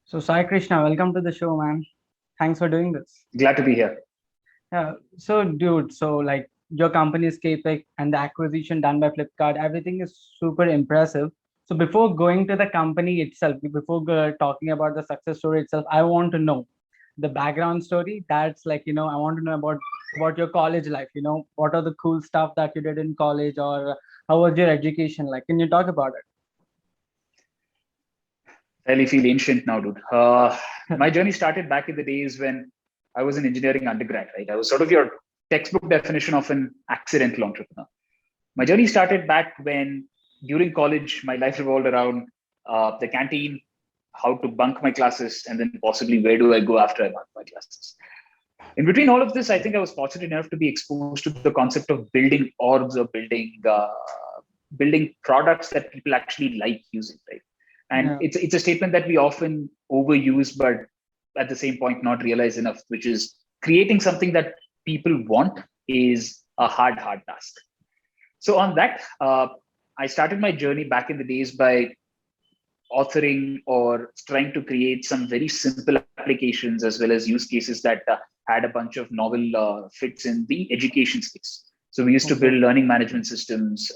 So, Sai Krishna, welcome to the show, man. Thanks for doing this. Glad to be here. Yeah. So, dude, your company is Scapic and the acquisition done by Flipkart, everything is super impressive. So, before going to the company itself, before talking about the success story itself, I want to know the background story. That's I want to know about your college life. What are the cool stuff that you did in college, or how was your education like? Can you talk about Really feel ancient now, dude. it? My journey started back in the days when I was an engineering undergrad, right? I was sort of your textbook definition of an accidental entrepreneur. My journey started back when, during college, my life revolved around the canteen, how to bunk my classes, and then possibly where do I go after I bunk my classes. In between all of this, I think I was fortunate enough to be exposed to the concept of building orgs or building products that people actually like using, right? And Yeah. it's a statement that we often overuse, but at the same point not realize enough, which is creating something that people want is a hard task. So on that, I started my journey back in the days by authoring or trying to create some very simple applications as well as use cases that had a bunch of novel fits in the education space. So we used to build Okay. learning management systems,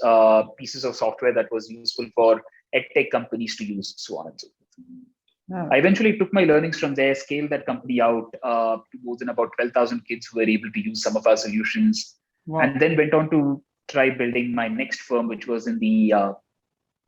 pieces of software that was useful for edtech companies to use, so on and so forth. Yeah. I eventually took my learnings from there, scaled that company out to more than about 12,000 kids who were able to use some of our solutions, and Wow. then went on to try building my next firm, which was in the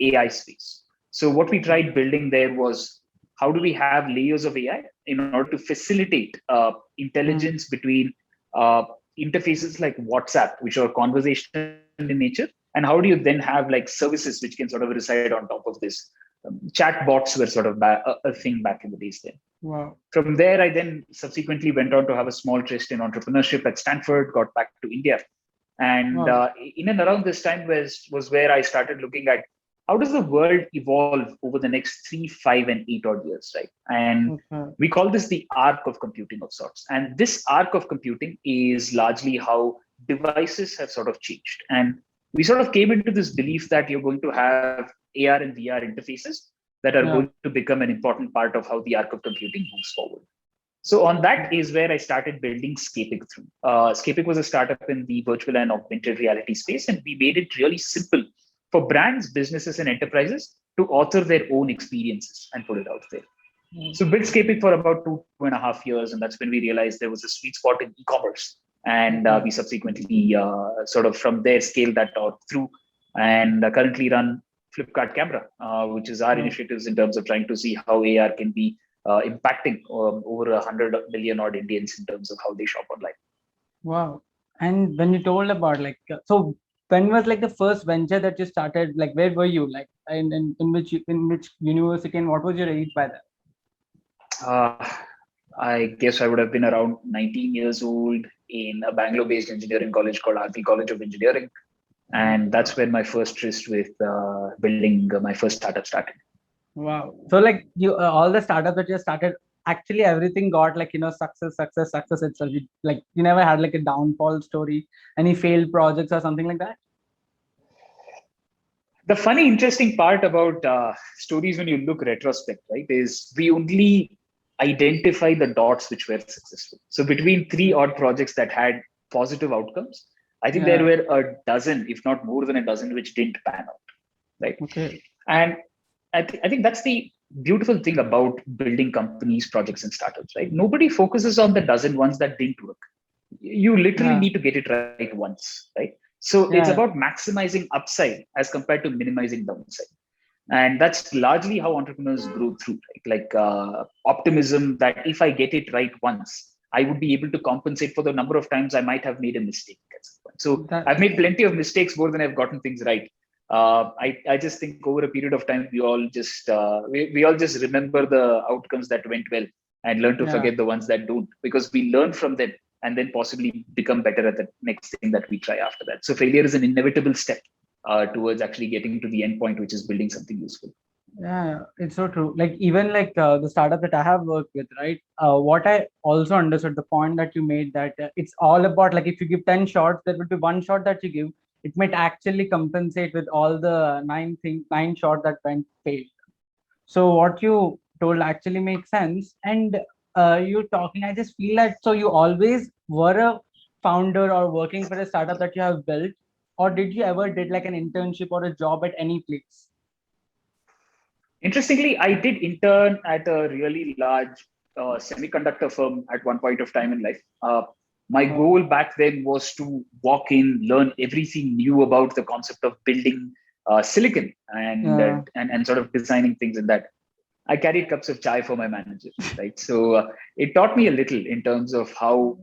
AI space. So what we tried building there was, how do we have layers of AI in order to facilitate Mm. intelligence between uh, interfaces like WhatsApp, which are conversational in nature, and how do you then have like services which can sort of reside on top of this? Chat bots were sort of a thing back in the days then. Wow. From there, I then subsequently went on to have a small tryst in entrepreneurship at Stanford, got back to India. And Wow. in and around this time was where I started looking at how does the world evolve over the next 3, 5, and 8 odd years, right? And Okay. we call this the arc of computing of sorts. And this arc of computing is largely how devices have sort of changed. And we sort of came into this belief that you're going to have AR and VR interfaces that are going Yeah. to become an important part of how the arc of computing moves forward. So on that is where I started building Scapic through. Scapic was a startup in the virtual and augmented reality space, and we made it really simple for brands, businesses, and enterprises to author their own experiences and put it out there. Mm. So built Scapic for about 2.5 years, and that's when we realized there was a sweet spot in e-commerce. And Okay. we subsequently sort of from there scaled that out through, and currently run Flipkart Camera, which is our Wow. initiatives in terms of trying to see how AR can be impacting over 100 million odd Indians in terms of how they shop online. Wow. And when you told about so when was like the first venture that you started? Like, where were you? Like, in which university, and what was your age by then? Uh, I guess I would have been around 19 years old in a Bangalore-based engineering college called RP College of Engineering, and that's when my first tryst with building my first startup started. Wow. So like you, all the startups that you started, actually everything got success, success, success itself. You never had like a downfall story, any failed projects or something like that. The funny, interesting part about stories when you look retrospect, right, is we only identify the dots which were successful. So between three odd projects that had positive outcomes, I think there Yeah. were a dozen, if not more than a dozen, which didn't pan out, right? Okay. And I think that's the beautiful thing about building companies, projects, and startups, right? Nobody focuses on the dozen ones that didn't work. You literally Yeah. need to get it right once, right? So it's Yeah. about maximizing upside as compared to minimizing downside. And that's largely how entrepreneurs grow through, right? Like optimism that if I get it right once, I would be able to compensate for the number of times I might have made a mistake at some point. So That. I've made plenty of mistakes more than I've gotten things right. I just think over a period of time, we all just remember the outcomes that went well and learn to Yeah. forget the ones that don't, because we learn from them and then possibly become better at the next thing that we try after that. So failure is an inevitable step towards actually getting to the end point, which is building something useful. Yeah, it's so true. Like even the startup that I have worked with, right? What I also understood, the point that you made, that it's all about like if you give 10 shots, there will be one shot that you give. It might actually compensate with all the nine shots that went failed. So what you told actually makes sense. And you talking, I just feel that so you always were a founder or working for a startup that you have built, or did you ever did like an internship or a job at any place? Interestingly, I did intern at a really large semiconductor firm at one point of time in life. My Oh, goal back then was to walk in, learn everything new about the concept of building silicon yeah. and sort of designing things in that. I carried cups of chai for my manager, right? So it taught me a little in terms of how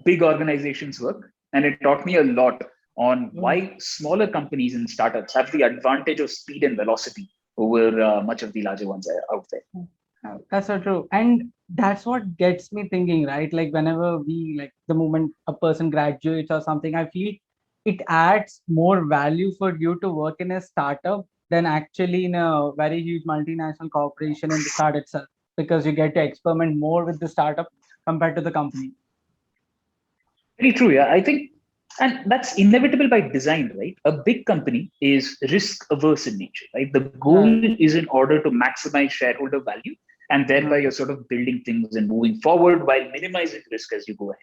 big organizations work, and it taught me a lot on Mm. why smaller companies and startups have the advantage of speed and velocity over much of the larger ones out there. That's so true. And that's what gets me thinking, right? Like whenever we like the moment a person graduates or something, I feel it adds more value for you to work in a startup than actually in a very huge multinational corporation in the start itself, because you get to experiment more with the startup compared to the company. Very true. Yeah, I think, and that's inevitable by design, right? A big company is risk averse in nature, right? The goal Yeah. is in order to maximize shareholder value, and thereby Yeah. you're sort of building things and moving forward while minimizing risk as you go ahead.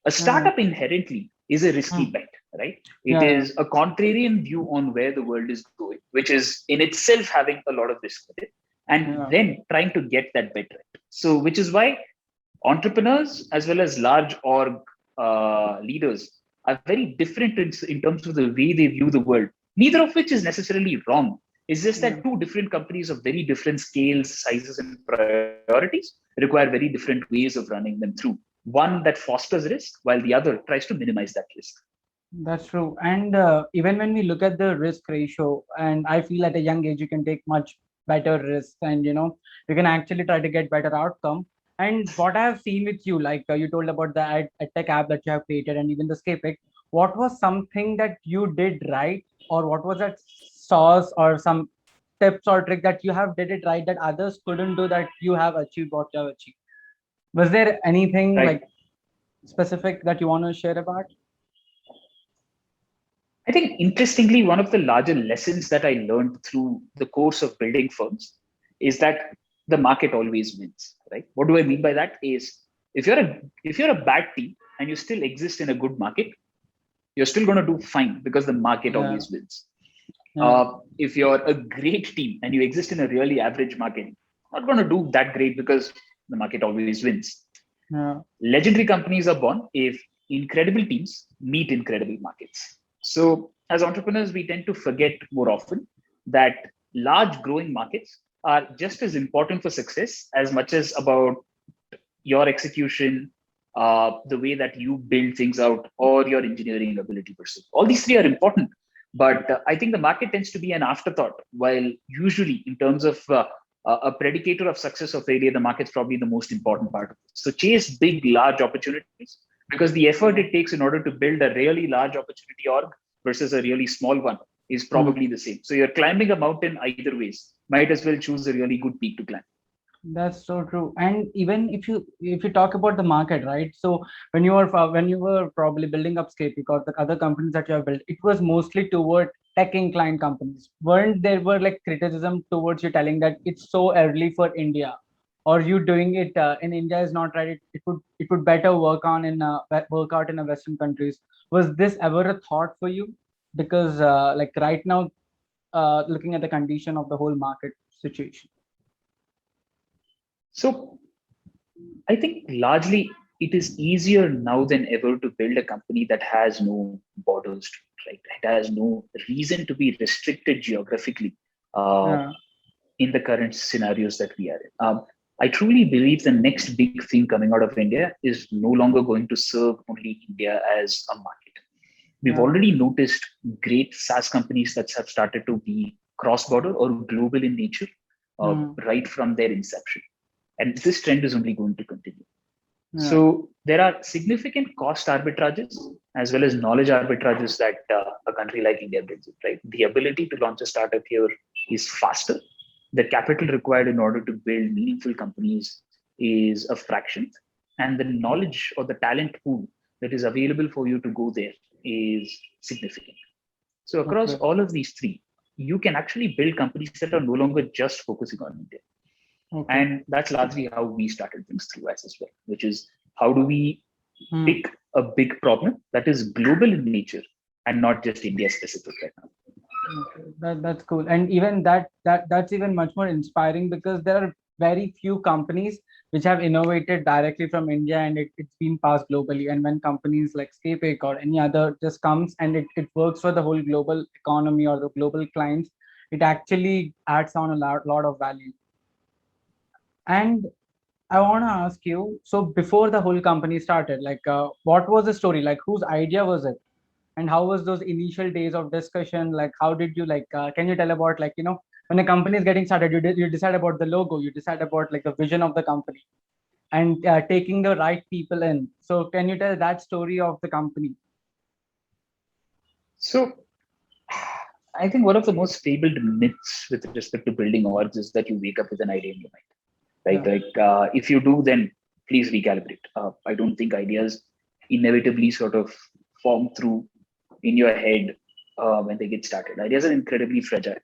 A Yeah. startup inherently is a risky Mm. bet, right? It Yeah. is a contrarian view on where the world is going, which is in itself having a lot of risk with it, and Yeah. then trying to get that bet right. So, which is why entrepreneurs as well as large org leaders are very different in terms of the way they view the world, neither of which is necessarily wrong. It's just Yeah. that two different companies of very different scales, sizes, and priorities require very different ways of running them through. One that fosters risk, while the other tries to minimize that risk. That's true. And even when we look at the risk ratio, and I feel at a young age, you can take much better risks and, you can actually try to get better outcome. And what I have seen with you, like you told about the tech app that you have created and even the Scapic, what was something that you did right? Or what was that sauce or some tips or trick that you have did it right that others couldn't do that you have achieved what you have achieved? Was there anything Right. like specific that you want to share about? I think interestingly, one of the larger lessons that I learned through the course of building firms is that the market always wins. Right? What do I mean by that? Is if you're a bad team and you still exist in a good market, you're still going to do fine because the market Yeah. always wins. Yeah. If you're a great team and you exist in a really average market, not going to do that great because the market always wins. Yeah. Legendary companies are born if incredible teams meet incredible markets. So, as entrepreneurs, we tend to forget more often that large growing markets are just as important for success as much as about your execution, the way that you build things out, or your engineering ability pursuit. All these three are important, but I think the market tends to be an afterthought. While usually, in terms of a predicator of success or failure, the market's probably the most important part of it. So chase big, large opportunities because the effort Yeah. it takes in order to build a really large opportunity org versus a really small one is Hmm. probably the same. So you're climbing a mountain either ways. Might as well choose a really good peak to climb. That's so true. And even if you talk about the market, right? So when you were probably building up Scapic or the other companies that you have built, it was mostly toward tech inclined companies. Weren't there were like criticism towards you telling that it's so early for India, or you doing it in India is not right. It would better work out in a Western countries. Was this ever a thought for you? Because like right now, looking at the condition of the whole market situation. So I think largely it is easier now than ever to build a company that has no borders to it, right? It has no reason to be restricted geographically uh, Yeah. in the current scenarios that we are in. I truly believe the next big thing coming out of India is no longer going to serve only India as a market. We've Yeah. already noticed great SaaS companies that have started to be cross border or global in nature Mm. right from their inception. And this trend is only going to continue. Yeah. So there are significant cost arbitrages as well as knowledge arbitrages that a country like India brings in, right? The ability to launch a startup here is faster. The capital required in order to build meaningful companies is a fraction. And the knowledge or the talent pool that is available for you to go there is significant. So across Okay. all of these three, you can actually build companies that are no longer just focusing on India. Okay. And that's largely how we started things through as well, which is how do we Hmm. pick a big problem that is global in nature and not just India specific right now. Okay, that's cool. And even that's even much more inspiring because there are very few companies which have innovated directly from India and it's been passed globally. And when companies like Scapic or any other just comes and it works for the whole global economy or the global clients, it actually adds on a lot of value. And I want to ask you, so before the whole company started, like what was the story? Like whose idea was it? And how was those initial days of discussion? Like how did you like can you tell about like when a company is getting started, you decide about the logo, you decide about like the vision of the company and taking the right people in. So can you tell that story of the company? So I think one of the most fabled myths with respect to building orgs is that you wake up with an idea in your mind, right? Yeah. Like if you do, then please recalibrate. I don't think ideas inevitably sort of form through in your head when they get started. Ideas are incredibly fragile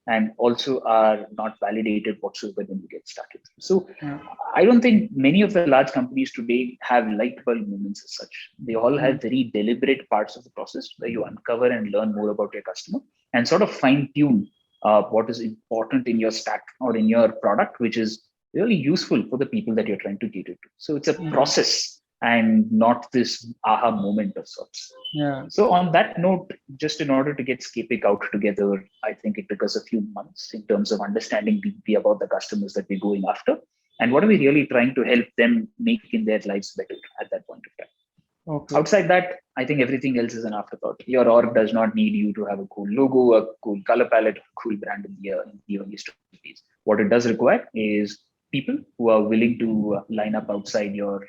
and also are not validated whatsoever when you get started. So Yeah. I don't think many of the large companies today have light bulb moments as such. They all Mm. have very deliberate parts of the process where you uncover and learn more about your customer and sort of fine tune what is important in your stack or in your product, which is really useful for the people that you're trying to cater to. So it's a Mm. process and not this aha moment of sorts. Yeah. So on that note, just in order to get Scapic out together, I think it took us a few months in terms of understanding deeply about the customers that we're going after and what are we really trying to help them make in their lives better at that point of time. Okay. Outside that, I think everything else is an afterthought. Your org does not need you to have a cool logo, a cool color palette, a cool brand in the early days. What it does require is people who are willing to line up outside your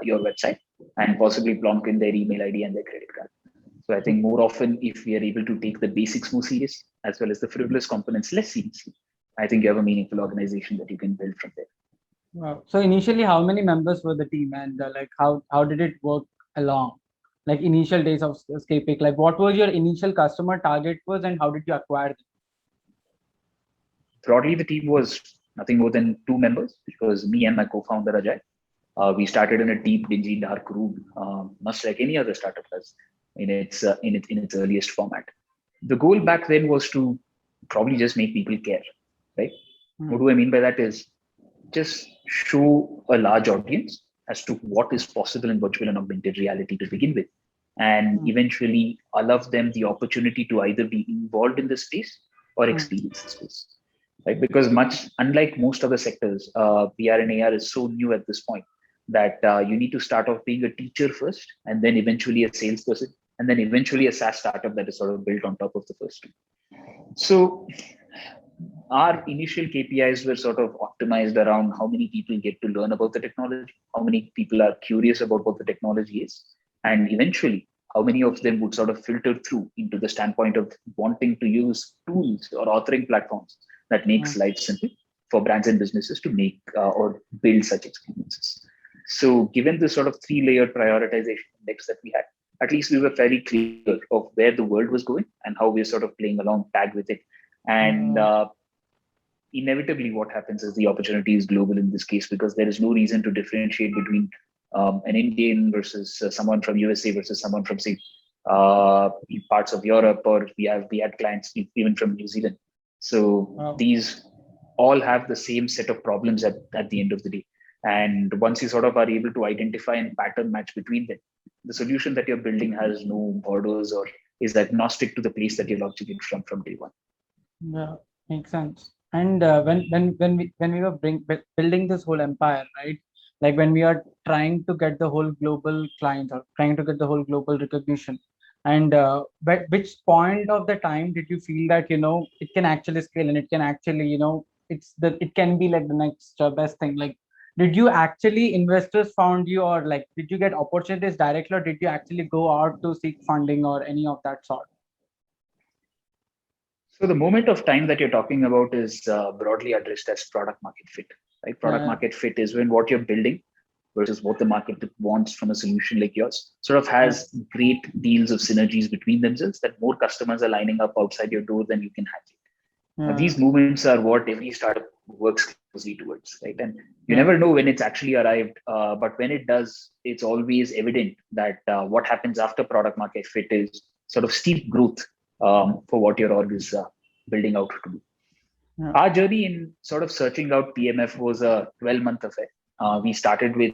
website and possibly plonk in their email ID and their credit card. So I think more often, if we are able to take the basics more serious as well as the frivolous components less seriously, I think you have a meaningful organization that you can build from there. Wow. So initially, how many members were the team, and like how did it work along? Like initial days of Scapic, like what was your initial customer target was, and how did you acquire them? Broadly, the team was nothing more than two members, which was me and my co-founder Ajay. We started in a deep, dingy, dark room, much like any other startup does in its earliest format. The goal back then was to probably just make people care, right? What Hmm. do I mean by that is just show a large audience as to what is possible in virtual and augmented reality to begin with, and Hmm. eventually allow them the opportunity to either be involved in the space or Hmm. experience the space, right? Because much unlike most other sectors, VR and AR is so new at this point that you need to start off being a teacher first, and then eventually a salesperson, and then eventually a SaaS startup that is sort of built on top of the first two. So our initial KPIs were sort of optimized around how many people get to learn about the technology, how many people are curious about what the technology is, and eventually how many of them would sort of filter through into the standpoint of wanting to use tools or authoring platforms that Hmm. makes life simple for brands and businesses to make or build such experiences. So given the sort of three-layered prioritization index that we had, at least we were fairly clear of where the world was going and how we're sort of playing along tag with it. And Yeah. inevitably what happens is the opportunity is global in this case because there is no reason to differentiate between an Indian versus someone from USA versus someone from say parts of Europe, or we had clients even from New Zealand. So Wow. these all have the same set of problems at the end of the day. And once you sort of are able to identify and pattern match between them, the solution that you're building has no borders or is agnostic to the place that you're launching it from day one. Yeah, makes sense. And when we were building this whole empire, right? Like when we are trying to get the whole global clients or trying to get the whole global recognition, and but which point of the time did you feel that it can actually scale and it can actually it can be like the next best thing? Like, did you actually investors found you, or like did you get opportunities directly, or did you actually go out to seek funding or any of that sort? So the moment of time that you're talking about is broadly addressed as product market fit. Right? Product Yeah. market fit is when what you're building versus what the market wants from a solution like yours sort of Yeah. has great deals of synergies between themselves that more customers are lining up outside your door than you can handle. Now, Yeah. these movements are what every startup works closely towards, right? And you never know when it's actually arrived, but when it does, it's always evident that what happens after product market fit is sort of steep growth for what your org is building out to do. Yeah. Our journey in sort of searching out PMF was a 12-month affair. We started with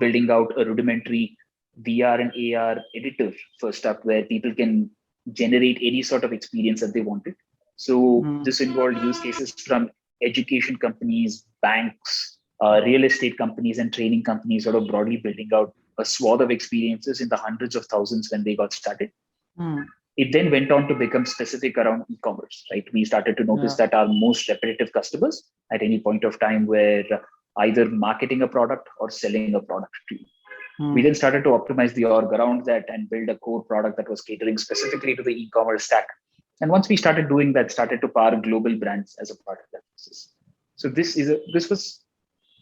building out a rudimentary VR and AR editor first up, where people can generate any sort of experience that they wanted. So this involved use cases from education companies, banks, real estate companies, and training companies, sort of broadly building out a swath of experiences in the hundreds of thousands when they got started. It then went on to become specific around e-commerce, right? We started to notice that our most repetitive customers at any point of time were either marketing a product or selling a product to you. We then started to optimize the org around that and build a core product that was catering specifically to the e-commerce stack. And once we started doing that, started to power global brands as a part of that process. So this was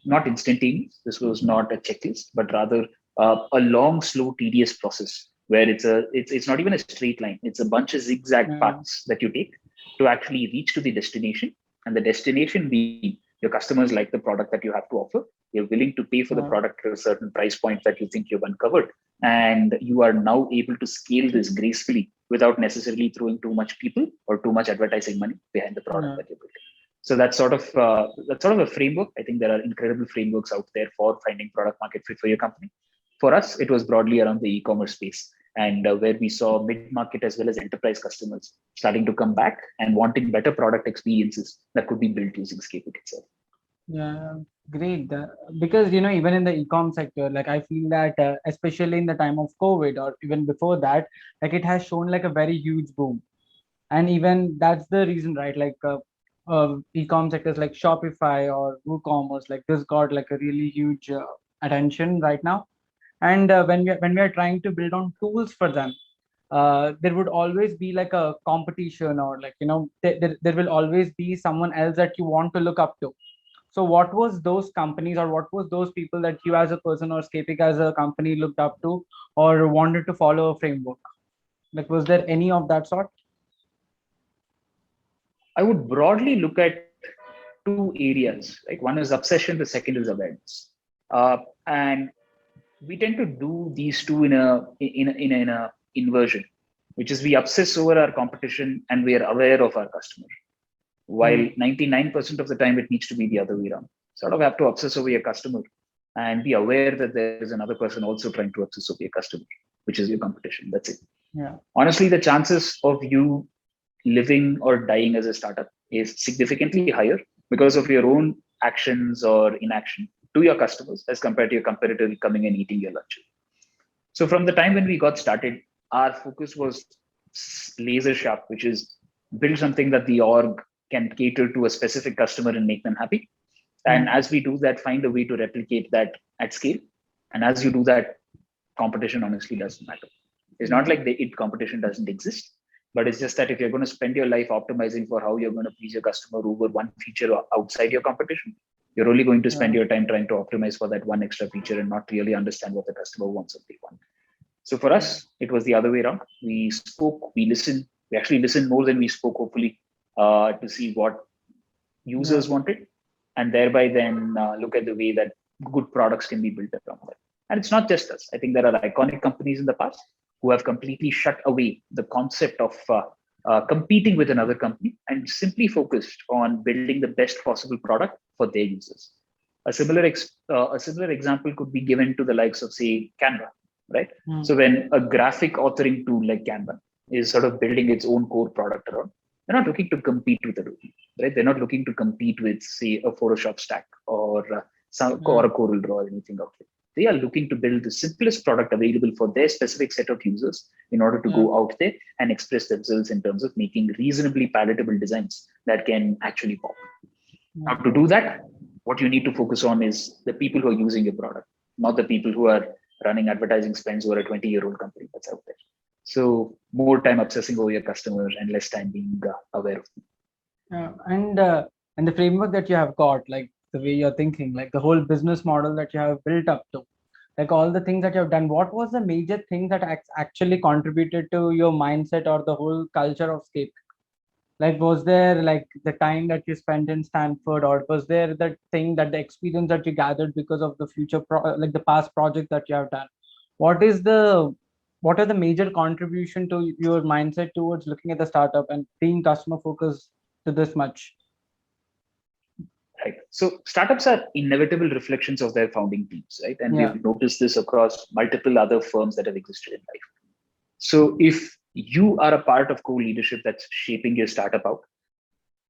not instantaneous. This was not a checklist, but rather a long, slow, tedious process where it's not even a straight line. It's a bunch of zigzag paths that you take to actually reach to the destination. And the destination being your customers like the product that you have to offer. You're willing to pay for the product at a certain price point that you think you've uncovered. And you are now able to scale this gracefully without necessarily throwing too much people or too much advertising money behind the product that you're building. So that's sort of a framework. I think there are incredible frameworks out there for finding product market fit for your company. For us, it was broadly around the e-commerce space, and where we saw mid-market as well as enterprise customers starting to come back and wanting better product experiences that could be built using Scapic itself. Yeah, great. Because even in the e-com sector, like I feel that especially in the time of COVID or even before that, like it has shown like a very huge boom, and even that's the reason, right? Like e-com sectors like Shopify or WooCommerce, like this got like a really huge attention right now. And when we are trying to build on tools for them, there would always be like a competition, or like there will always be someone else that you want to look up to. So what was those companies, or what was those people that you as a person or Scapic as a company looked up to or wanted to follow a framework? Like, was there any of that sort? I would broadly look at two areas. Like one is obsession, the second is awareness. And we tend to do these two in a inversion, which is we obsess over our competition and we are aware of our customer. While 99% of the time it needs to be the other way around. Sort of have to obsess over your customer and be aware that there is another person also trying to obsess over your customer, which is your competition. That's it. Yeah. Honestly, the chances of you living or dying as a startup is significantly higher because of your own actions or inaction to your customers as compared to your competitor coming and eating your lunch. So from the time when we got started, our focus was laser sharp, which is build something that the org can cater to a specific customer and make them happy. And as we do that, find a way to replicate that at scale. And as you do that, competition honestly doesn't matter. It's not like the competition doesn't exist, but it's just that if you're going to spend your life optimizing for how you're going to please your customer over one feature outside your competition, you're only going to spend your time trying to optimize for that one extra feature and not really understand what the customer wants or they want. So for us, it was the other way around. We spoke, we listened, we actually listened more than we spoke, hopefully, to see what users wanted, and thereby then look at the way that good products can be built around that. And it's not just us. I think there are iconic companies in the past who have completely shut away the concept of competing with another company and simply focused on building the best possible product for their users. A similar example could be given to the likes of, say, Canva, right? So when a graphic authoring tool like Canva is sort of building its own core product around, they're not looking to compete with Adobe, right? They're not looking to compete with, say, a Photoshop stack or or a Corel Draw or anything out there. They are looking to build the simplest product available for their specific set of users in order to go out there and express themselves in terms of making reasonably palatable designs that can actually pop. Now, to do that, what you need to focus on is the people who are using your product, not the people who are running advertising spends over a 20-year-old company that's out there. So more time obsessing over your customers and less time being aware of them. And the framework that you have got, like the way you're thinking, like the whole business model that you have built up to, like all the things that you have done, what was the major thing that actually contributed to your mindset or the whole culture of Scape? Like, was there like the time that you spent in Stanford, or was there the thing that the experience that you gathered because of the like the past project that you have done? What is the what are the major contribution to your mindset towards looking at the startup and being customer focused to this much? Right. So startups are inevitable reflections of their founding teams, right? And Yeah, we've noticed this across multiple other firms that have existed in life. So if you are a part of co-leadership that's shaping your startup out,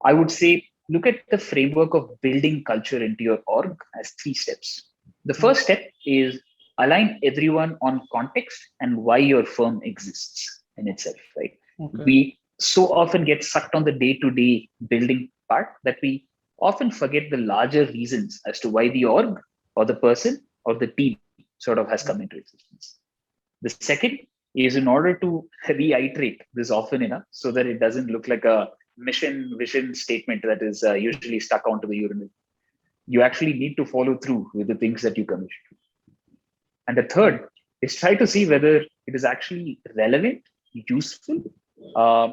I would say look at the framework of building culture into your org as three steps. The yeah, first step is align everyone on context and why your firm exists in itself, right? okay, We so often get sucked on the day-to-day building part that we often forget the larger reasons as to why the org or the person or the team sort of has come into existence. The second is in order to reiterate this often enough so that it doesn't look like a mission vision statement that is usually stuck onto the urinal. You actually need to follow through with the things that you commit to. And the yeah, third is try to see whether it is actually relevant, useful, uh,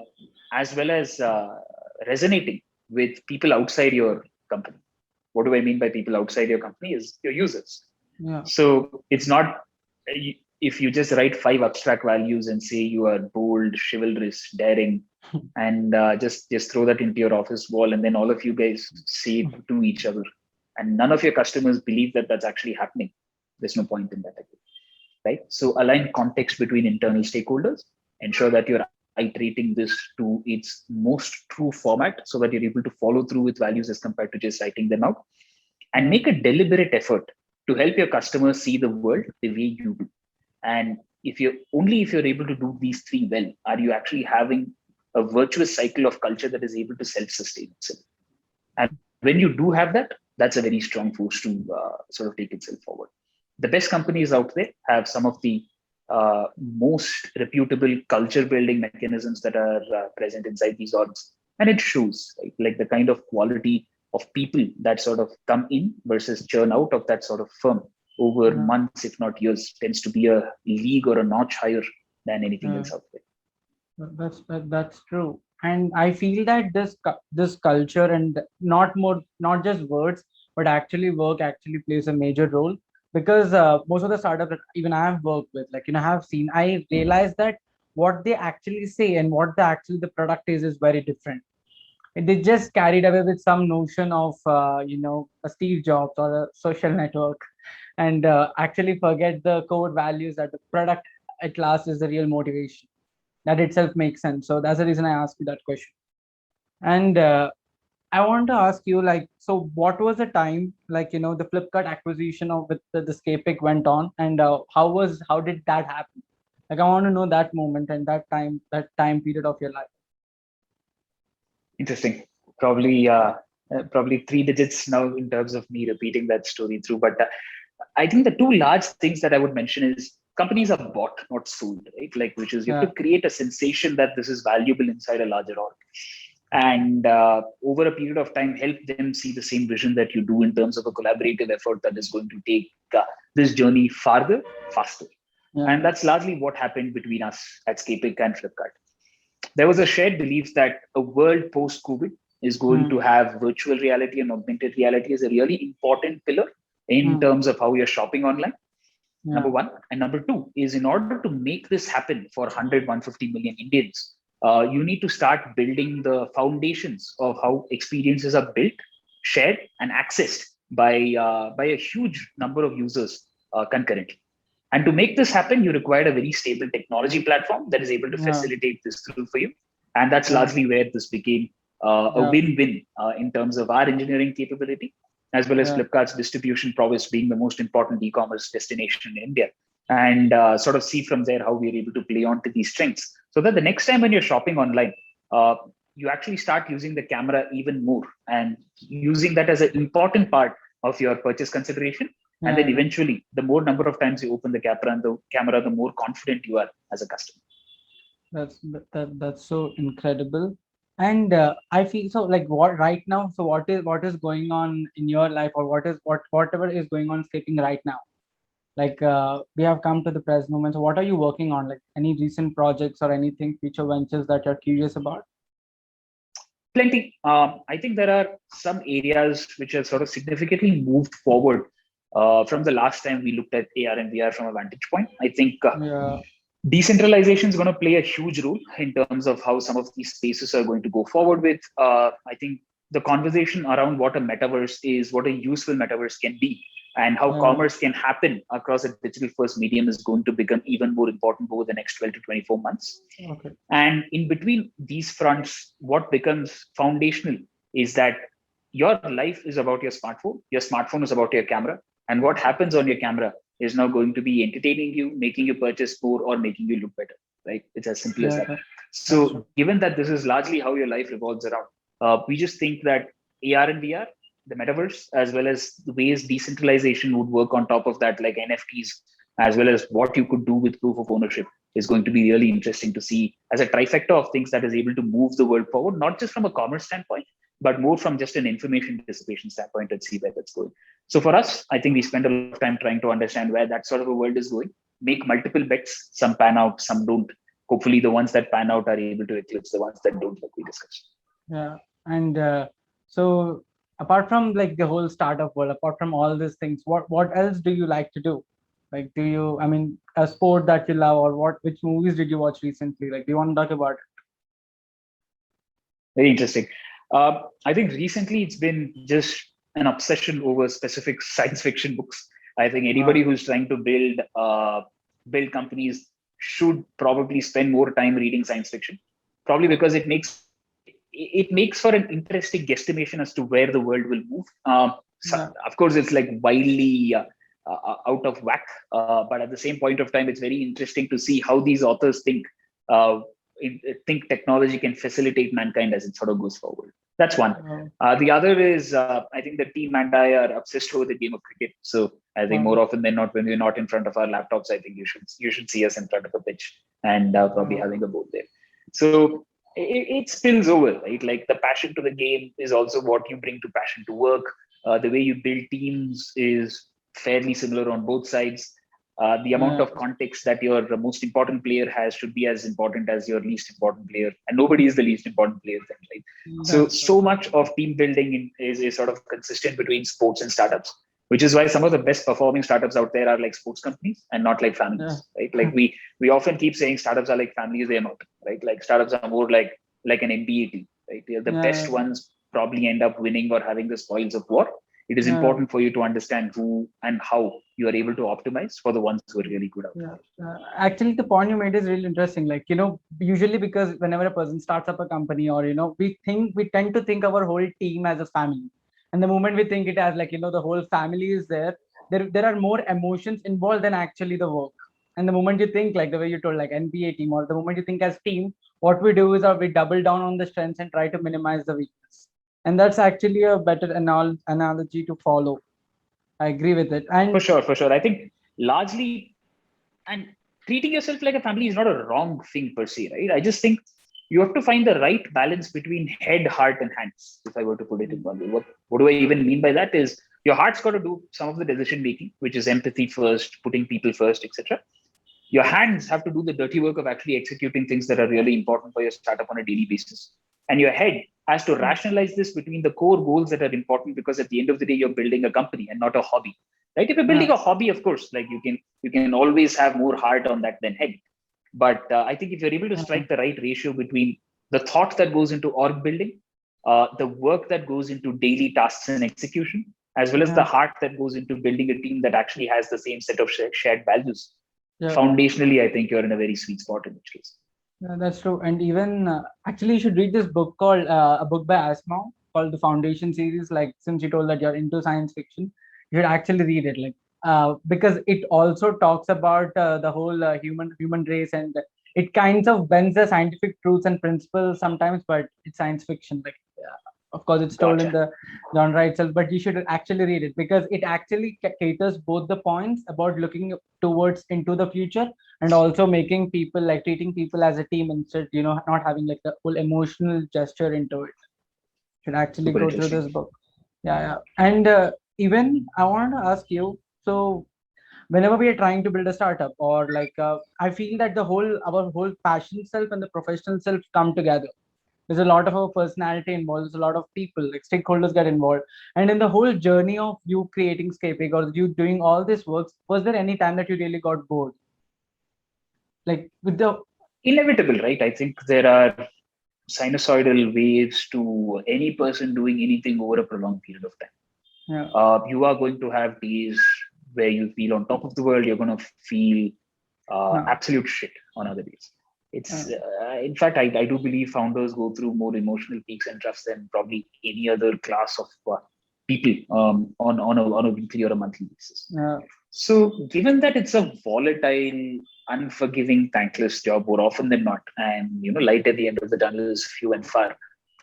as well as resonating with people outside your company. What do I mean by people outside your company is your users. yeah, So it's not if you just write five abstract values and say you are bold, chivalrous, daring, and just throw that into your office wall, and then all of you guys say it to each other, and none of your customers believe that that's actually happening. There's no point in that, right? So align context between internal stakeholders, ensure that you're iterating this to its most true format so that you're able to follow through with values as compared to just writing them out, and yeah, make a deliberate effort to help your customers see the world the way you do. And if you're able to do these three well, are you actually having a virtuous cycle of culture that is able to self-sustain itself. And when you do have that, that's a very strong force to sort of take itself forward. The best companies out there have some of the most reputable culture building mechanisms that are present inside these orgs. And it shows, right? Like the kind of quality of people that sort of come in versus churn out of that sort of firm over yeah, months, if not years, tends to be a league or a notch higher than anything yeah. else out there. That's true, and I feel that this culture and not just words, but actually work actually plays a major role, because most of the startups that even I have worked with, like I have seen, I realize that what they actually say and what the product is very different. And they just carried away with some notion of a Steve Jobs or a social network, and actually forget the core values that the product at last is the real motivation. That itself makes sense. So that's the reason I asked you that question. And I want to ask you, like, so what was the time, like, the Flipkart acquisition of with the Scapic went on, and how did that happen? Like, I want to know that moment and that time period of your life. Interesting. Probably three digits now in terms of me repeating that story through. But I think the two large things that I would mention is companies are bought, not sold, right? Like, which is you have Yeah, to create a sensation that this is valuable inside a larger org. And over a period of time, help them see the same vision that you do in terms of a collaborative effort that is going to take this journey farther, faster. yeah, And that's largely what happened between us at Scapic and Flipkart. There was a shared belief that a world post COVID is going mm, to have virtual reality and augmented reality as a really important pillar in mm, terms of how you're shopping online. Number yeah, one. And number two is in order to make this happen for 100, 150 million Indians, you need to start building the foundations of how experiences are built, shared, and accessed by a huge number of users concurrently. And to make this happen, you require a very stable technology platform that is able to yeah, facilitate this through for you. And that's yeah, largely where this became a yeah, win-win in terms of our engineering capability, as well as yeah, Flipkart's distribution prowess being the most important e-commerce destination in India. And sort of see from there how we're able to play on to these strengths so that the next time when you're shopping online, uh, you actually start using the camera even more and using that as an important part of your purchase consideration. And then yeah. eventually, the more number of times you open the camera, the more confident you are as a customer. That's so incredible. And I feel so, like, what right now, so what is going on in your life, or whatever is going on escaping right now? Like, we have come to the present moment. So what are you working on? Like, any recent projects or anything, future ventures that you're curious about? Plenty. I think there are some areas which have sort of significantly moved forward from the last time we looked at AR and VR from a vantage point. I think Yeah, decentralization is going to play a huge role in terms of how some of these spaces are going to go forward with. I think the conversation around what a metaverse is, what a useful metaverse can be, and how yeah, commerce can happen across a digital first medium is going to become even more important over the next 12 to 24 months. okay. And in between these fronts, what becomes foundational is that your life is about your smartphone is about your camera, and what happens on your camera is now going to be entertaining you, making you purchase more, or making you look better, right? It's as simple as Yeah, that. that's So, true. given that this is largely how your life revolves around, we just think that AR and VR, the metaverse, as well as the ways decentralization would work on top of that, like NFTs, as well as what you could do with proof of ownership, is going to be really interesting to see as a trifecta of things that is able to move the world forward, not just from a commerce standpoint, but more from just an information dissipation standpoint and see where that's going. So for us, I think we spend a lot of time trying to understand where that sort of a world is going, make multiple bets, some pan out, some don't. Hopefully the ones that pan out are able to eclipse the ones that don't, like we discussed. Yeah, and so apart from like the whole startup world, apart from all these things, what else do you like to do? Like, do you, I mean, a sport that you love, or what? Which movies did you watch recently? Like, do you want to talk about Very interesting. I think recently it's been just an obsession over specific science fiction books. I think it? anybody who's trying to build companies should probably spend more time reading science fiction, probably because it makes for an interesting guesstimation as to where the world will move. So, Yeah, of course, it's like wildly out of whack, but at the same point of time, it's very interesting to see how these authors uh, think technology can facilitate mankind as it sort of goes forward. That's one. wow, The other is I think the team and I are obsessed over the game of cricket. So I think more wow, often than not, when we're not in front of our laptops, I think you should see us in front of a pitch and probably wow. having a board there. So it spills over, right? Like the passion to the game is also what you bring to passion to work. The way you build teams is fairly similar on both sides. The amount Yeah, of context that your most important player has should be as important as your least important player, and nobody is the least important player then, right? So that's true. so much of team building is sort of consistent between sports and startups, which is why some of the best performing startups out there are like sports companies and not like Yeah, families, right? Like we often keep saying startups are like families, they're not, right? Like startups are more like an MBA team, right? The yeah, best ones probably end up winning or having the spoils of war. It is yeah. important for you to understand who and how you are able to optimize for the ones who are really good out Yeah, actually, the point you made is really interesting. Like, usually because whenever a person starts up a company, or we tend to think our whole team as a family, and the moment we think it as like the whole family is there, there are more emotions involved than actually the work. And the moment you think like the way you told, like NBA team, or the moment you think as team, what we do is we double down on the strengths and try to minimize the weakness. And that's actually a better analogy to follow. I agree with it. for And sure, for sure. I think largely, and treating yourself like a family is not a wrong thing per se, right? I just think you have to find the right balance between head, heart, and hands. If I were to put it in one way, what do I even mean by that? Is your heart's got to do some of the decision making, which is empathy first, putting people first, etc. Your hands have to do the dirty work of actually executing things that are really important for your startup on a daily basis. And your head has to rationalize this between the core goals that are important, because at the end of the day, you're building a company and not a hobby. Right? If you're building yeah, a hobby, of course, like you can always have more heart on that than head. But I think if you're able to yeah, strike the right ratio between the thought that goes into org building, the work that goes into daily tasks and execution, as well as the yeah, heart that goes into building a team that actually has the same set of shared values, yeah. foundationally, I think you're in a very sweet spot in which case. Yeah, that's true. And even actually, you should read this book called a book by Asma called the Foundation series. Like, since you told that you're into science fiction, you should actually read it. Like, because it also talks about the whole human race, and it kinds of bends the scientific truths and principles sometimes, but it's science fiction. Like, of course, it's told in Gotcha. the genre itself, but you should actually read it because it actually caters both the points about looking towards into the future, and also making people like treating people as a team instead, not having like the whole emotional gesture into it. Should actually Super go through interesting. this book. Yeah, yeah. And even I want to ask you, so whenever we are trying to build a startup, or like I feel that our whole passion self and the professional self come together. There's a lot of our personality involved. There's a lot of people, like stakeholders get involved. And in the whole journey of you creating Scapic or you doing all this works, was there any time that you really got bored? Like with the Inevitable, right? I think there are sinusoidal waves to any person doing anything over a prolonged period of time. yeah, You are going to have days where you feel on top of the world. You're going to feel yeah, absolute shit on other days. It's yeah, in fact, I do believe founders go through more emotional peaks and troughs than probably any other class of people on a weekly or a monthly basis. yeah, So, given that it's a volatile, unforgiving, thankless job more often than not, and light at the end of the tunnel is few and far,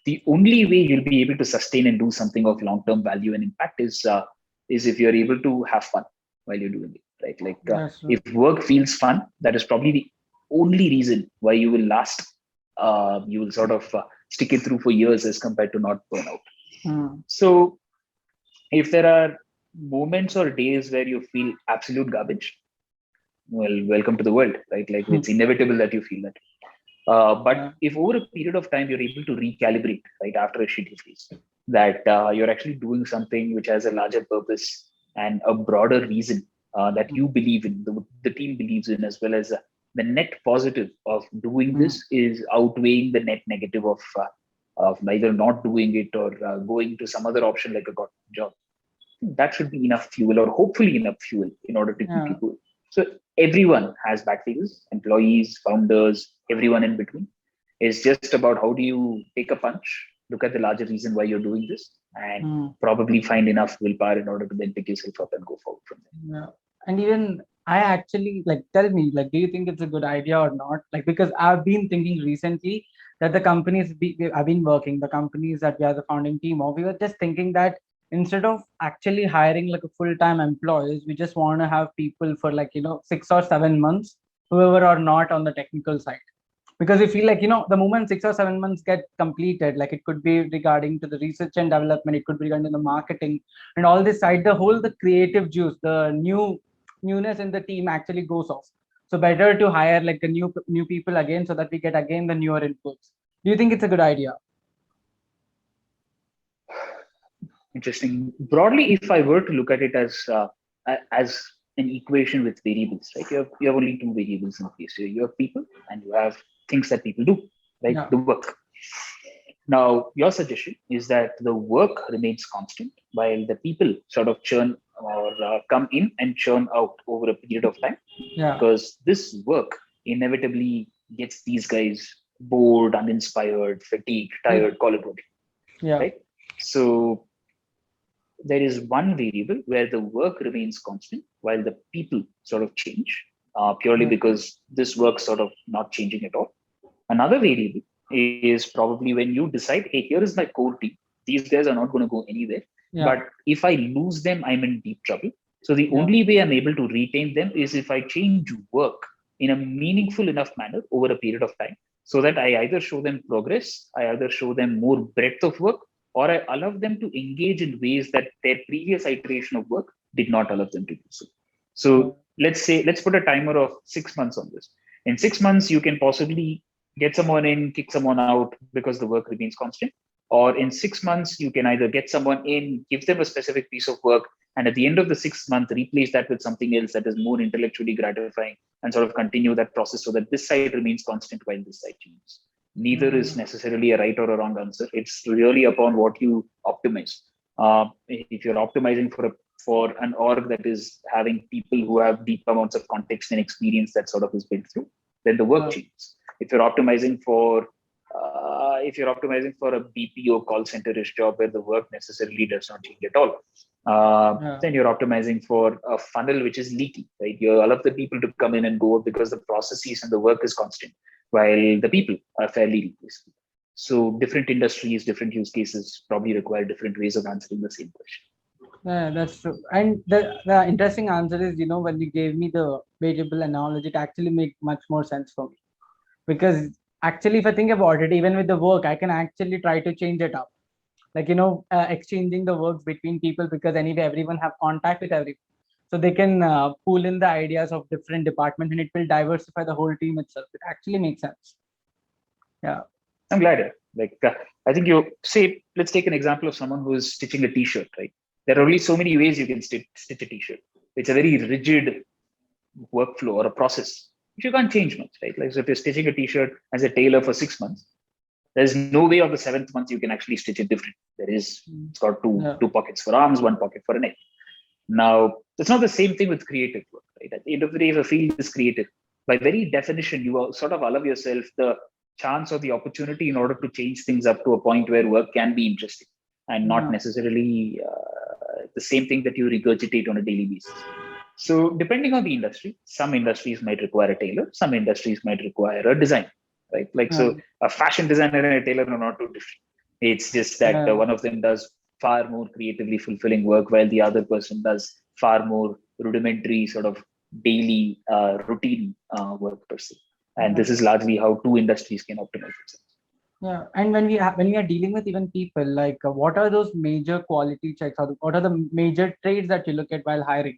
the only way you'll be able to sustain and do something of long-term value and impact is if you're able to have fun while you're doing it, right? Like that's if true. work feels fun, that is probably the only reason why you will last. You will sort of stick it through for years as compared to not burn out. Hmm. So if there are moments or days where you feel absolute garbage, well, welcome to the world, right? Like it's inevitable that you feel that. But Yeah, if over a period of time you're able to recalibrate, right, after a shitty phase, that you're actually doing something which has a larger purpose and a broader reason that hmm, you believe in, the team believes in, as well as the net positive of doing hmm, this is outweighing the net negative of either not doing it or going to some other option like a government job. That should be enough fuel, or hopefully enough fuel, in order to keep you yeah, going. So everyone has bad phases, employees, founders, everyone in between. It's just about how do you take a punch, look at the larger reason why you're doing this, and hmm, probably find enough willpower in order to then pick yourself up and go forward from there. yeah. And even I actually like tell me, like, do you think it's a good idea or not? Like, because I've been thinking recently that I've been working, the companies that we are the founding team of, we were just thinking that instead of actually hiring like a full-time employees, we just want to have people for like, 6 or 7 months, whoever are not on the technical side. Because we feel like, the moment 6 or 7 months get completed, like it could be regarding to the research and development, it could be regarding the marketing and all this side, the creative juice, the newness in the team actually goes off. So better to hire like a new people again, so that we get again the newer inputs. Do you think it's a good idea? Interesting. Broadly, if I were to look at it as an equation with variables, right? You have only two variables in place. You have people and you have things that people do, right? Yeah, The work. Now, your suggestion is that the work remains constant while the people sort of churn or come in and churn out over a period of time, yeah, because this work inevitably gets these guys bored, uninspired, fatigued, yeah, tired, call it what, yeah, right? So there is one variable where the work remains constant while the people sort of change, purely yeah, because this work sort of not changing at all. Another variable is probably when you decide, hey, here is my core team. These guys are not going to go anywhere. yeah, But if I lose them, I'm in deep trouble. So the yeah, only way I'm able to retain them is if I change work in a meaningful enough manner over a period of time, so that I either show them progress, I either show them more breadth of work, or I allow them to engage in ways that their previous iteration of work did not allow them to do so. yeah, So let's put a timer of 6 months on this. In 6 months, you can possibly get someone in, kick someone out because the work remains constant. Or in 6 months, you can either get someone in, give them a specific piece of work, and at the end of the 6 month, replace that with something else that is more intellectually gratifying and sort of continue that process so that this side remains constant while this side changes. Neither is mm, necessarily a right or a wrong answer. It's really upon what you optimize. If you're optimizing for an org that is having people who have deep amounts of context and experience that sort of is built through, then the work yeah, changes. If you're optimizing for a BPO call center-ish job where the work necessarily does not change at all, yeah, then you're optimizing for a funnel which is leaky, right? You allow the people to come in and go because the processes and the work is constant, while the people are fairly replaceable. So different industries, different use cases probably require different ways of answering the same question. yeah, that's true. And the interesting answer is, when you gave me the variable analogy, it actually make much more sense for me. Because actually, if I think about it, even with the work, I can actually try to change it up, like, exchanging the works between people, because anyway everyone have contact with everyone, so they can pull in the ideas of different departments, and it will diversify the whole team itself. It actually makes sense. Yeah, I'm glad. Like, I think you say, let's take an example of someone who is stitching a t-shirt, right? There are only so many ways you can stitch a t-shirt. It's a very rigid workflow or a process which you can't change much, right? Like, so if you're stitching a t-shirt as a tailor for 6 months, there's no way of the seventh month you can actually stitch it different. It's got Yeah. two pockets for arms, one pocket for a neck. Now, it's not the same thing with creative work, right? At the end of the day, if a field is creative, by very definition, you sort of allow yourself the chance or the opportunity in order to change things up to a point where work can be interesting and not Yeah. necessarily the same thing that you regurgitate on a daily basis. So, depending on the industry, some industries might require a tailor, some industries might require a designer, right? Like, Yeah. so a fashion designer and a tailor are not too different. It's just that Yeah. one of them does far more creatively fulfilling work, while the other person does far more rudimentary sort of daily routine work per se. And Yeah. this is largely how two industries can optimize themselves. Yeah, and when we are dealing with even people, like what are those major quality checks? Or what are the major traits that you look at while hiring?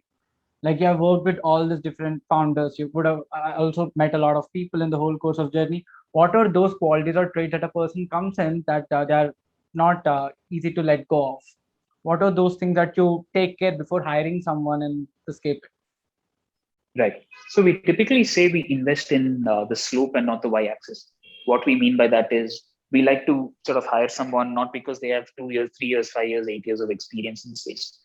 Like you have worked with all these different founders, you would have also met a lot of people in the whole course of journey. What are those qualities or traits that a person comes in that they are not easy to let go of? What are those things that you take care before hiring someone in the scape? Right. So we typically say we invest in the slope and not the y-axis. What we mean by that is we like to sort of hire someone not because they have 2 years, 3 years, 5 years, 8 years of experience in space,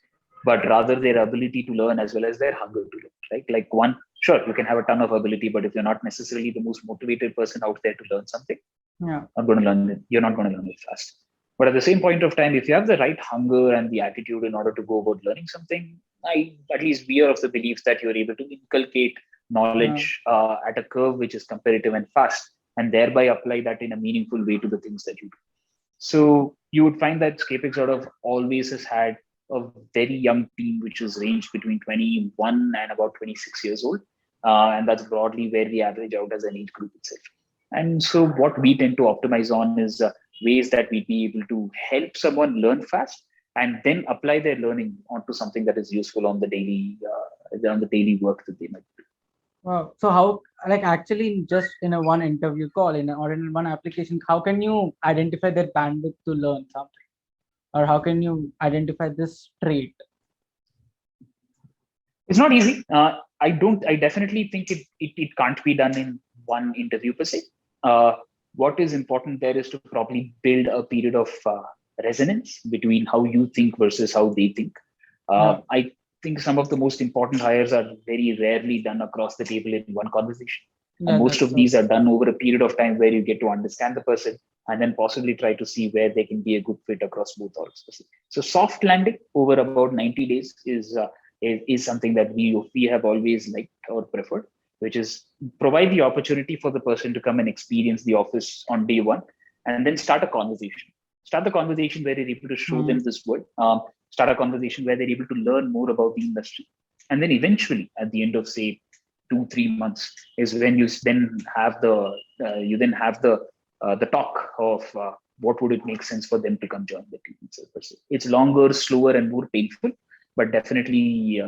but rather their ability to learn as well as their hunger to learn. Right. Like one, sure, you can have a ton of ability, but if you're not necessarily the most motivated person out there to learn something, Yeah. not going to learn it. You're not going to learn it fast. But at the same point of time, if you have the right hunger and the attitude in order to go about learning something, I at least we are of the belief that you're able to inculcate Yeah. knowledge at a curve which is competitive and fast, and thereby apply that in a meaningful way to the things that you do. So you would find that Scapic sort of always has had a very young team, which is ranged between 21 and about 26 years old. And that's broadly where we average out as an age group itself. And so what we tend to optimize on is ways that we'd be able to help someone learn fast and then apply their learning onto something that is useful on the daily work that they might do. Wow. So how, like actually just in a one interview call or in one application, how can you identify their bandwidth to learn something? Or how can you identify this trait? It's not easy. I definitely think it can't be done in one interview per se. Uh, what is important there is to probably build a period of resonance between how you think versus how they think. Yeah. I think some of the most important hires are very rarely done across the table in one conversation. And Yeah, most that's of true. these are done over a period of time where you get to understand the person and then possibly try to see where they can be a good fit across both orgs. So soft landing over about 90 days is something that we have always liked or preferred, which is provide the opportunity for the person to come and experience the office on day one, and then start a conversation. Start the conversation where you're able to show them Mm. this world. Start a conversation where they're able to learn more about the industry, and then eventually, at the end of say 2 3 months, is when you then have the talk of what would it make sense for them to come join the team itself. It's longer, slower, and more painful, but definitely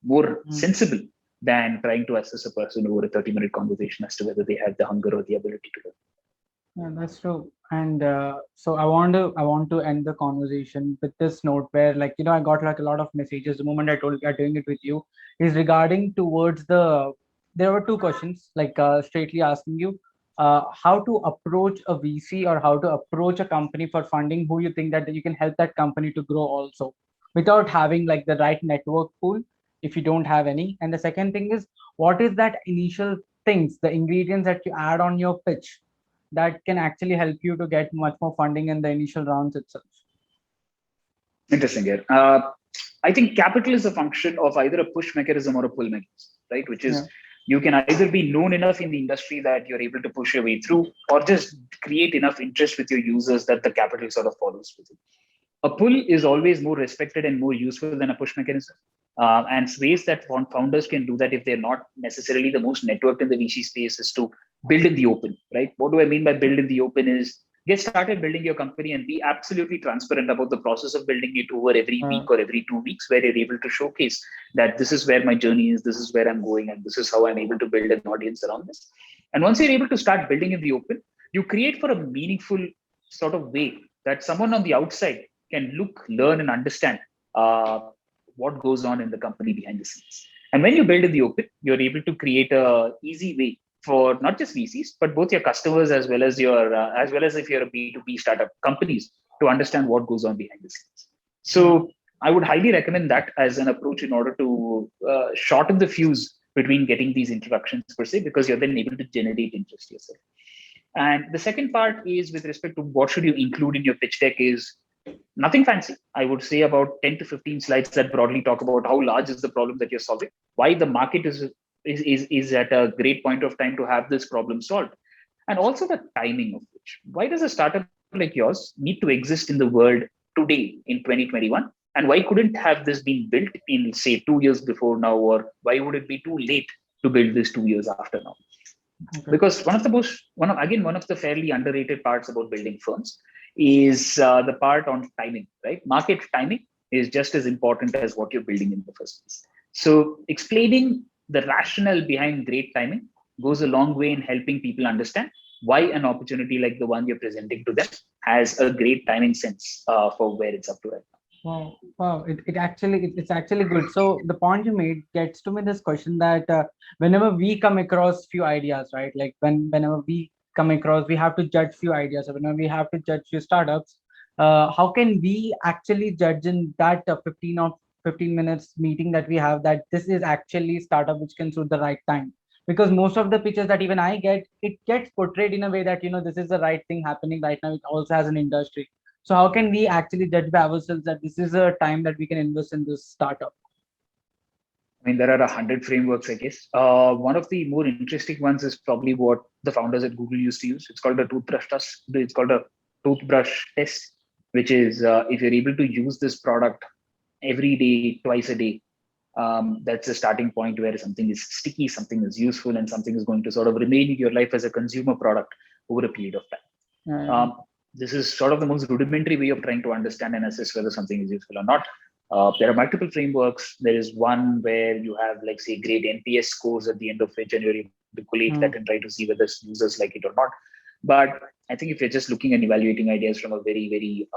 more Mm. sensible than trying to assess a person over a 30-minute conversation as to whether they have the hunger or the ability to learn. Yeah, that's true. And so I want to end the conversation with this note where, like, I got like a lot of messages the moment I told you I'm doing it with you is regarding towards there were two questions, like straightly asking you how to approach a VC or how to approach a company for funding who you think that you can help that company to grow also without having like the right network pool if you don't have any. And the second thing is what is that initial things, the ingredients that you add on your pitch that can actually help you to get much more funding in the initial rounds itself. Interesting here. I think capital is a function of either a push mechanism or a pull mechanism, right? Which Yeah. is you can either be known enough in the industry that you're able to push your way through, or just create enough interest with your users that the capital sort of follows with it. A pull is always more respected and more useful than a push mechanism. And ways that founders can do that if they're not necessarily the most networked in the VC space is to build in the open, right? What do I mean by build in the open is get started building your company and be absolutely transparent about the process of building it over every Uh, week or every 2 weeks, where you're able to showcase that this is where my journey is, this is where I'm going, and this is how I'm able to build an audience around this. And once you're able to start building in the open, you create for a meaningful sort of way that someone on the outside can look, learn, and understand uh, what goes on in the company behind the scenes. And when you build in the open, you're able to create a easy way for not just VCs, but both your customers as well as your as well as if you're a B2B startup companies to understand what goes on behind the scenes. So I would highly recommend that as an approach in order to shorten the fuse between getting these introductions per se, because you're then able to generate interest yourself. And the second part is with respect to what should you include in your pitch deck is nothing fancy. I would say about 10 to 15 slides that broadly talk about how large is the problem that you're solving, why the market is at a great point of time to have this problem solved, and also the timing of which. Why does a startup like yours need to exist in the world today in 2021? And why couldn't have this been built in, say, 2 years before now? Or why would it be too late to build this 2 years after now? Okay. Because one of the fairly underrated parts about building firms is the part on timing, right? Market timing is just as important as what you're building in the first place. So explaining the rationale behind great timing goes a long way in helping people understand why an opportunity like the one you're presenting to them has a great timing sense for where it's up to right now. Wow. It's actually good. So the point you made gets to me this question that whenever we come across few ideas, right? Like whenever we come across, we have to judge few ideas. So whenever we have to judge few startups, how can we actually judge in that 15 minutes meeting that we have that this is actually startup which can suit the right time? Because most of the pitches that even I get, it gets portrayed in a way that this is the right thing happening right now. It also has an industry. So how can we actually judge by ourselves that this is a time that we can invest in this startup? I mean, there are 100 frameworks, I guess. One of the more interesting ones is probably what the founders at Google used to use. It's called a toothbrush test. It's called a toothbrush test, which is if you're able to use this product every day, twice a day, that's a starting point where something is sticky, something is useful, and something is going to sort of remain in your life as a consumer product over a period of time. Uh, This is sort of the most rudimentary way of trying to understand and assess whether something is useful or not. There are multiple frameworks. There is one where you have, like, say, great NPS scores at the end of which, and you're able to collate that and try to see whether users like it or not. But I think if you're just looking and evaluating ideas from a very, very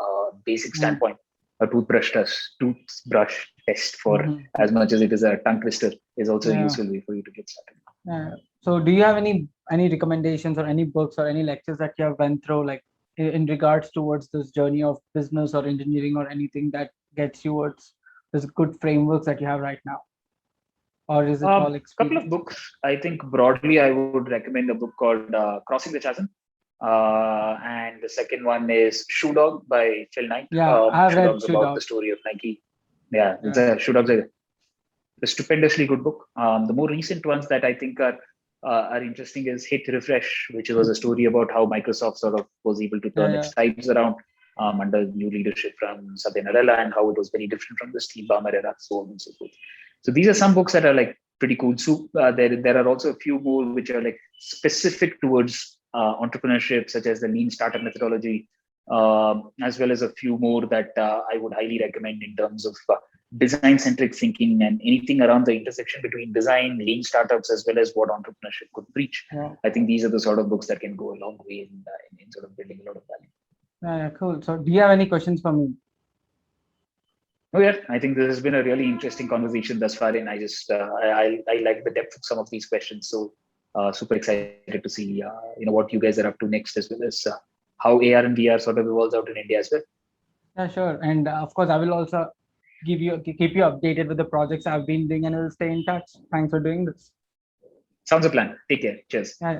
basic standpoint, a toothbrush test for as much as it is a tongue twister is also a useful way for you to get started. So do you have any recommendations or any books or any lectures that you have went through, like in regards towards this journey of business or engineering or anything that gets you towards this good frameworks that you have right now? Or is it all Couple of experience? books. I think broadly I would recommend a book called Crossing the Chasm. And the second one is Shoe Dog by Phil Knight. Yeah, I've Shoe read Dog's Shoe about Dog. the story of Nike. Yeah, it's a Shoe Dog's a stupendously good book. The more recent ones that I think are interesting is Hit Refresh, which was a story about how Microsoft sort of was able to turn its lives around under new leadership from Satya Nadella, and how it was very different from the Steve Ballmer era, so on and so forth. So these are some books that are like pretty cool. So there are also a few more which are like specific towards entrepreneurship, such as the lean startup methodology, as well as a few more that I would highly recommend in terms of design centric thinking and anything around the intersection between design, lean startups, as well as what entrepreneurship could preach. I think these are the sort of books that can go a long way in sort of building a lot of value. Cool. So do you have any questions for me? Oh yeah, I think this has been a really interesting conversation thus far, and I just I like the depth of some of these questions. So super excited to see what you guys are up to next, as well as how AR and VR sort of evolves out in India as well. Yeah, sure. And of course, I will also keep you updated with the projects I've been doing, and we'll stay in touch. Thanks for doing this. Sounds a plan. Take care. Cheers. Yeah.